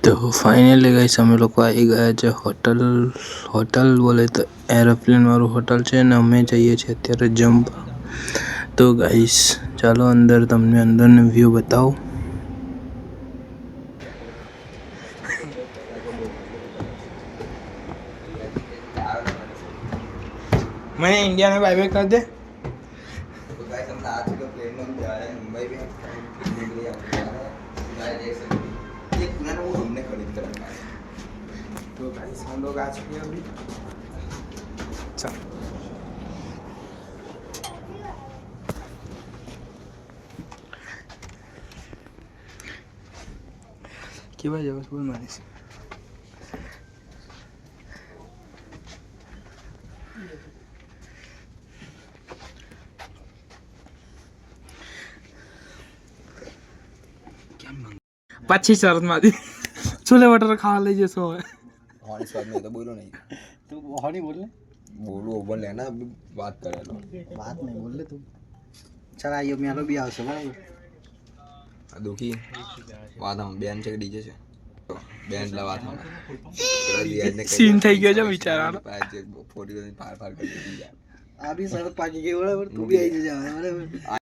तो finally guys અમે લોકો આવી ગયા છે હોટલ બોલે તો એરોપ્લેન વાળું હોટલ છે ને અમે જઈએ છીએ અત્યારે જમવા। તો ગાइस ચાલો અંદર તમને અંદરનો વ્યૂ બતાવું। मैं इंडिया में बाय बाय कर दे। तो गाइस हम आज के प्लेन में जा रहे हैं मुंबई में घूमने के लिए। गाइस देख सकते हैं ये पूरा वो हमने खरीद कर रखा है। तो गाइस हम लोग आ चुके हैं अभी। चल क्या भाई बस बोल मारे से पाछी शरत मारी छोले बटर खा ले जैसे है हॉनी स्वाद में तो बोलो नहीं तू हॉनी बोल ले बोलो बोल लेना अभी बात कर लो बात नहीं बोल ले तू चल आइयो मेरा भी आवશે બરાબર दुखी વાત हम બેન છે કે ડીજે છે બેન લા વાત हम सीन થઈ ગયો છે બિચારાનો પાજે ફોડી પાર પાર કરી દીધી આ બી સરત પાકી ગઈ બરાબર તું બી આવી જજે બરાબર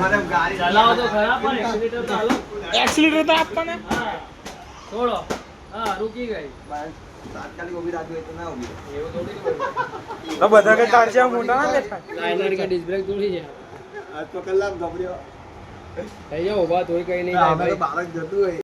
मतलब गाड़ी चलाओ तो खराब पर एक्सीलेटर डालो एक्सीलेटर तो आपने छोड़ो हां रुकी गई તાત્કાલિક ઊભી રાખી હોય તો ના ઊભી એવું થોડી तो બધા के तार से मोटा ना बैठा लाइनर का डिस्क ब्रेक तोड़ी है આજ પકડલા ગબડ્યો થઈ જાવ ઉભા તોય કઈ નહીં અમે તો બાળક જતું હોય